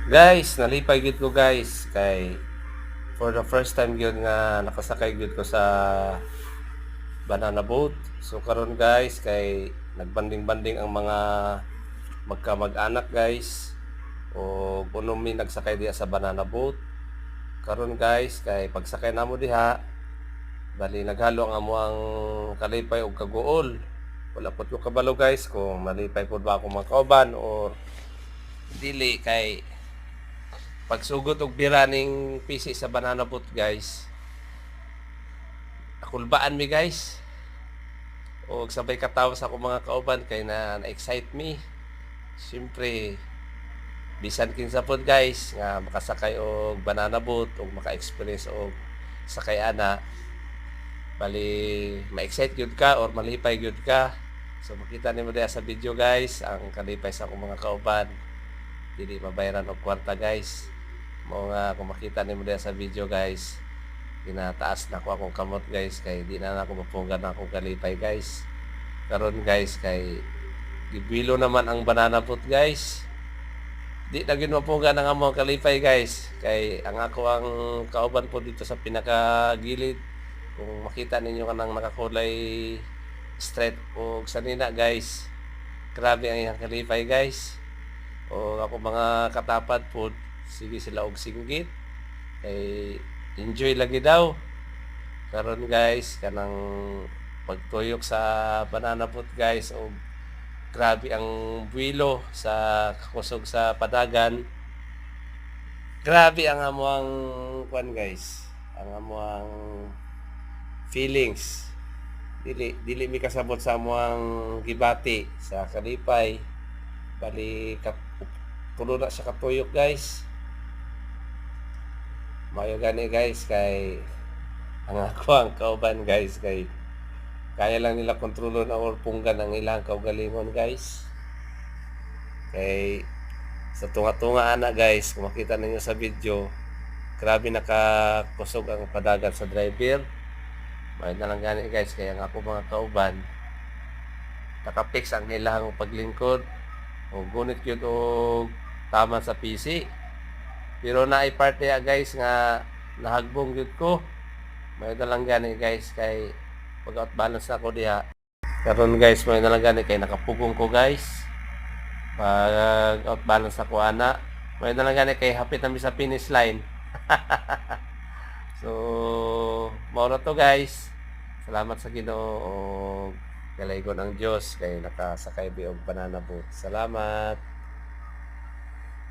Guys, nalipay gid ko guys kay for the first time gyud nga nakasakay gyud ko sa banana boat. So karon guys kay nagbanding-banding ang mga magkamag-anak guys o kuno mi nagsakay diha sa banana boat. Karon guys kay pagsakay namo diha bali naghalo ang amuang kalipay og kaguol. Wala pud ko kabalo guys kung malipay pud ba ako makauban or dili kay pagsugot og biraning pisi sa banana boat guys. Akulbaan mi guys. O sabay katawa sa akong mga kauban kay na-excite me. Siyempre, bisan kinsa pod guys nga makasakay og banana boat o maka-experience og sakay ana. Bali, ma-excite gyud ka or malipay gyud ka. So makita nimo diha sa video guys ang kalipay sa akong mga kauban. Dili mabayaran og kwarta guys. Mao nga kung makita nimo diha sa video guys, ginataas na ko akong kamot guys kay di na ako mapunggan na akong kalipay guys. Karon guys kay gibilo naman ang banana boat guys. Di na gyud mapunggan ang among kalipay guys kay ang ako ang kauban po dito sa pinakagilid. Kung makita ninyo kanang nakakulay straight o sanina guys, grabe ang iyang kalipay guys. O ako mga katapad po, sige sila og singgit kay enjoy lagi daw. Karon guys kanang pagtuyok sa banana boat guys o grabe ang buwilo sa kusog sa padagan. Grabe ang amuang kwan guys, ang amuang feelings. Dili mi kasabot sa amuang gibati sa kalipay. Bali tulo na siya katuyok guys. Mayo gani guys kay ang ako ang kauban guys kay kaya lang nila kontrolon or punggan ang ilang kaugalingon guys. Kay sa tunga-tunga ana guys, kung makita ninyo sa video, grabe nakakusog ang padagan sa driver. May na lang gani guys kaya ang ako mga kauban nakapix ang ilang paglingkod o gunit yun o tama sa PC. Pero naay part niya guys nga nahagbong yun ko. May na lang gani guys kay pag-out balance ako diha. Karon guys may na lang gani kay nakapugong ko guys. Pag out balance ako ana, may na lang gani kay hapit na mi sa finish line. So, mao na to guys. Salamat sa Ginoo o galaygon ang Dios kay nakasakay bi og banana boat. Salamat.